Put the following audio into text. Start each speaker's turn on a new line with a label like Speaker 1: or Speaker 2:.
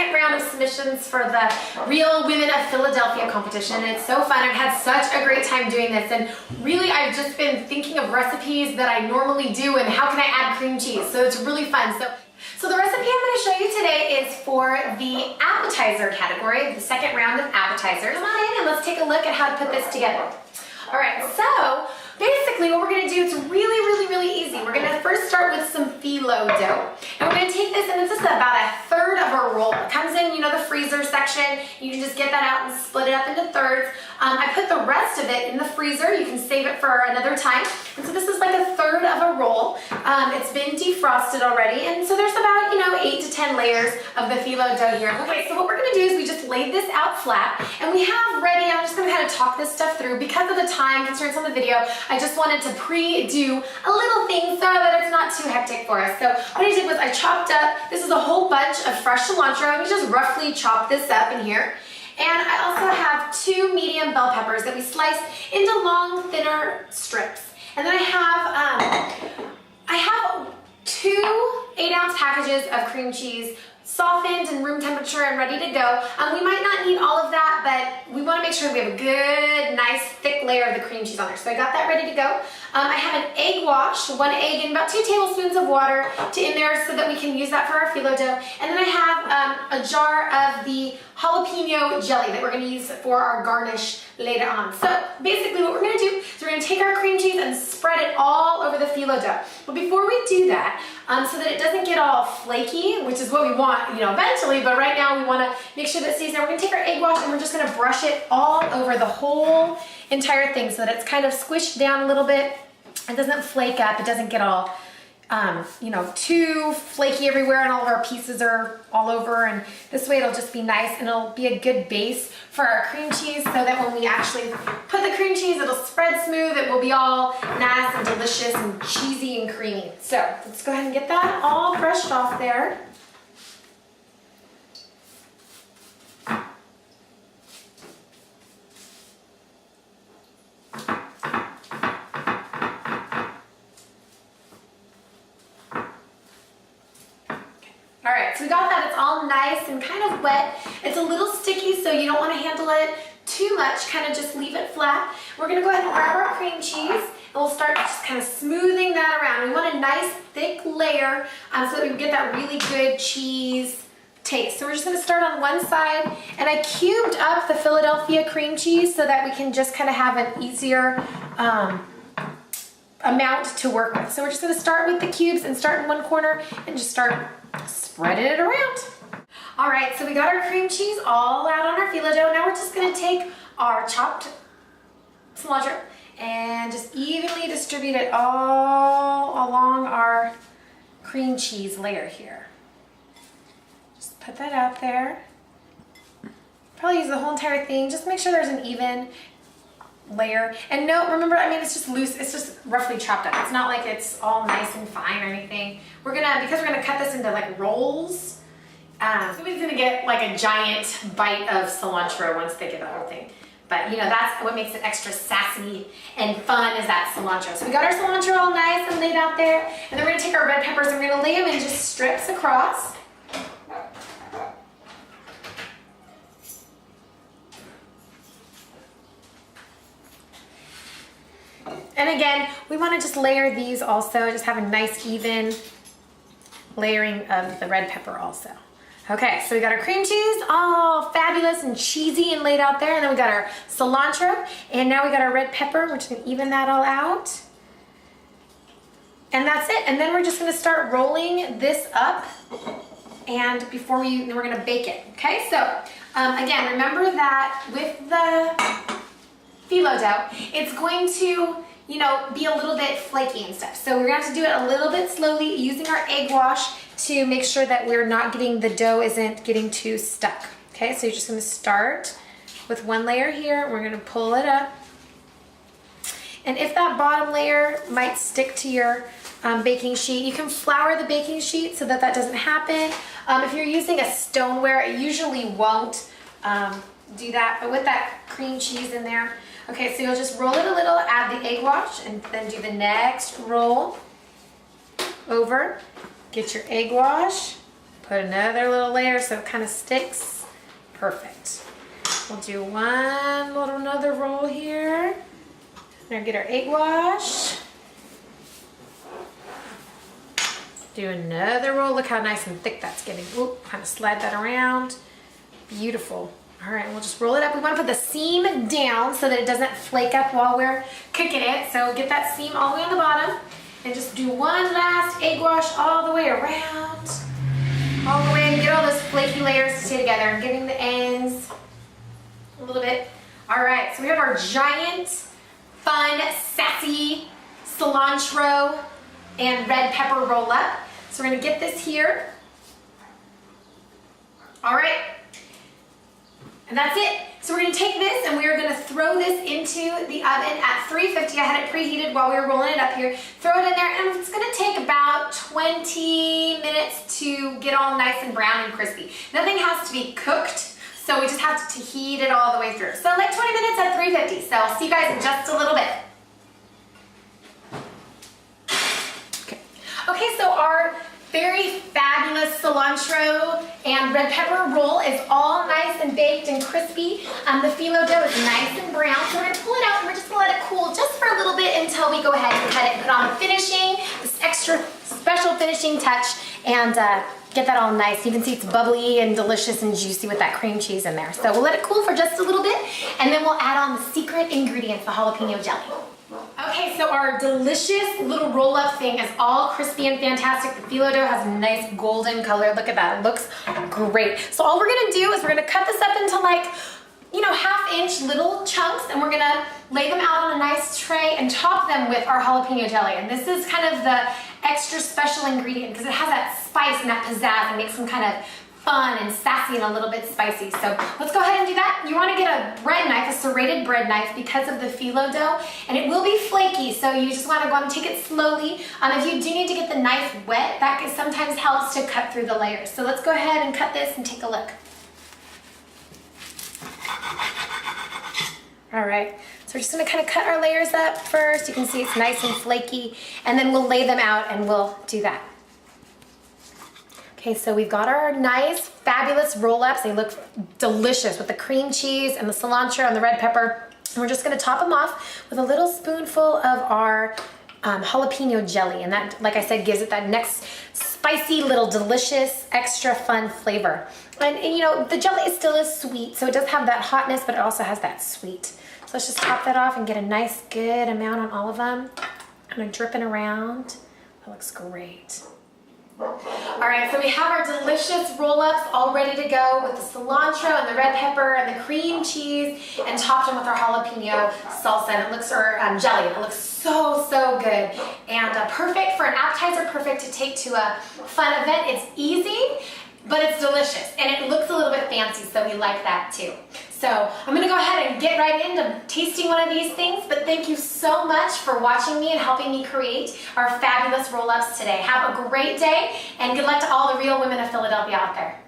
Speaker 1: second round of submissions for the Real Women of Philadelphia competition. It's so fun. I've had such a great time doing this, and really I've just been thinking of recipes that I normally do and how can I add cream cheese. So it's really fun. So the recipe I'm going to show you today is for the appetizer category, the second round of appetizers. Come on in and let's take a look at how to put this together. All right, so basically what we're going to do, it's really easy. We're going to first start with some phyllo dough. And we're going to take this, and this is about a third of a roll. It comes in, you know, the freezer section. You can just get that out and split it up into thirds. I put the rest of it in the freezer. You can save it for another time. And so this is like a third of a roll. It's been defrosted already. And so there's about, you know, 8 to 10 layers of the phyllo dough here. Okay, so what we're going to do is we just laid this out flat. And we have ready, I'm just going to kind of talk this stuff through. Because of the time constraints on the video, I just wanted to pre-do a little thing so that it's not too hectic for us. So what I did was I chopped up, this is a whole bunch of fresh cilantro, and we just roughly chopped this up in here. And I also have 2 medium bell peppers that we sliced into long, thinner strips. And then I have 2 8-ounce packages of cream cheese, softened and room temperature and ready to go. We might not need all of that, but we want to make sure we have a good, nice, thick layer of the cream cheese on there. So I got that ready to go. I have an egg wash, 1 egg and about 2 tablespoons of water in there so that we can use that for our phyllo dough. And then I have a jar of the jalapeno jelly that we're going to use for our garnish later on. So basically what we're going to do is we're going to take our cream cheese and spread it all over the phyllo dough. But before we do that, so that it doesn't get all flaky, which is what we want, you know, eventually, but right now we want to make sure that it stays there. We're going to take our egg wash and we're just going to brush it all over the whole entire thing so that it's kind of squished down a little bit. It doesn't flake up. It doesn't get all, you know, too flaky everywhere, and all of our pieces are all over. And this way it'll just be nice, and it'll be a good base for our cream cheese so that when we actually put the cream cheese, it'll spread smooth. It will be all nice and delicious and cheesy and creamy. So let's go ahead and get that all brushed off there. All right, so we got that. It's all nice and kind of wet. It's a little sticky, so you don't want to handle it too much. Kind of just leave it flat. We're going to go ahead and grab our cream cheese, and we'll start just kind of smoothing that around. We want a nice thick layer so that we get that really good cheese taste. So we're just going to start on one side, and I cubed up the Philadelphia cream cheese so that we can just kind of have an easier amount to work with. So we're just going to start with the cubes and start in one corner and just start spreading it around. All right, so we got our cream cheese all out on our phyllo dough. Now we're just going to take our chopped cilantro and just evenly distribute it all along our cream cheese layer here. Just put that out there. Probably use the whole entire thing. Just make sure there's an even layer. And no, remember, I mean, it's just loose. It's just roughly chopped up. It's not like it's all nice and fine or anything. Because we're gonna cut this into like rolls, somebody's gonna get like a giant bite of cilantro once they get the whole thing. But you know, that's what makes it extra sassy and fun, is that cilantro. So we got our cilantro all nice and laid out there, and then we're gonna take our red peppers and we're gonna lay them in just strips across. And again, we want to just layer these also, just have a nice even layering of the red pepper also. Okay, so we got our cream cheese all fabulous and cheesy and laid out there, and then we got our cilantro, and now we got our red pepper. We're just going to even that all out. And that's it. And then we're just going to start rolling this up, and then we're going to bake it. Okay, so again, remember that with the phyllo dough, it's going to, you know, be a little bit flaky and stuff. So we're going to have to do it a little bit slowly using our egg wash to make sure that the dough isn't getting too stuck. Okay, so you're just going to start with one layer here. We're going to pull it up. And if that bottom layer might stick to your baking sheet, you can flour the baking sheet so that that doesn't happen. If you're using a stoneware, it usually won't do that, but with that cream cheese in there. Okay, so you'll just roll it a little, add the egg wash, and then do the next roll over. Get your egg wash, Put another little layer so it kind of sticks. Perfect. We'll do one little another roll here. Now get our egg wash. Do another roll. Look how nice and thick that's getting. Oop, kind of slide that around. Beautiful. All right, we'll just roll it up. We want to put the seam down so that it doesn't flake up while we're cooking it. So get that seam all the way on the bottom and just do one last egg wash all the way around. All the way, and get all those flaky layers to stay together and getting the ends a little bit. All right, so we have our giant, fun, sassy cilantro and red pepper roll up. So we're gonna get this here. All right, and that's it. So we're gonna take this and we are gonna throw this into the oven at 350. I had it preheated while we were rolling it up here. Throw it in there, and it's gonna take about 20 minutes to get all nice and brown and crispy. Nothing has to be cooked, so we just have to heat it all the way through. So like 20 minutes at 350. So I'll see you guys in just a little bit. Okay, so our very fabulous cilantro and red pepper roll is all nice and baked and crispy. The phyllo dough is nice and brown, so we're gonna pull it out and we're just gonna let it cool just for a little bit until we go ahead and cut it and put on the finishing, this extra special finishing touch, and get that all nice. You can see it's bubbly and delicious and juicy with that cream cheese in there. So we'll let it cool for just a little bit, and then we'll add on the secret ingredients, the jalapeno jelly. Okay, so our delicious little roll-up thing is all crispy and fantastic. The phyllo dough has a nice golden color. Look at that, it looks great. So all we're gonna do is we're gonna cut this up into like, you know, half-inch little chunks, and we're gonna lay them out on a nice tray and top them with our jalapeno jelly. And this is kind of the extra special ingredient because it has that spice and that pizzazz and makes them kind of fun and sassy and a little bit spicy. So let's go ahead and do that. You want to get a bread knife, a serrated bread knife, because of the phyllo dough, and it will be flaky, so you just want to go and take it slowly. If you do need to get the knife wet, that sometimes helps to cut through the layers. So let's go ahead and cut this and take a look. All right, so we're just going to kind of cut our layers up first. You can see it's nice and flaky, and then we'll lay them out and we'll do that. Okay, so we've got our nice, fabulous roll-ups. They look delicious with the cream cheese and the cilantro and the red pepper. And we're just gonna top them off with a little spoonful of our jalapeno jelly. And that, like I said, gives it that next spicy, little delicious, extra fun flavor. And you know, the jelly still is sweet, so it does have that hotness, but it also has that sweet. So let's just top that off and get a nice, good amount on all of them. Kind of dripping around. That looks great. All right, so we have our delicious roll-ups all ready to go with the cilantro and the red pepper and the cream cheese, and topped them with our jalapeno salsa, and it looks, or jelly. It looks so, so good, and perfect for an appetizer, perfect to take to a fun event. It's easy, but it's delicious, and it looks a little bit fancy, so we like that too. So I'm gonna go ahead and get right into tasting one of these things, but thank you so much for watching me and helping me create our fabulous roll-ups today. Have a great day, and good luck to all the real women of Philadelphia out there.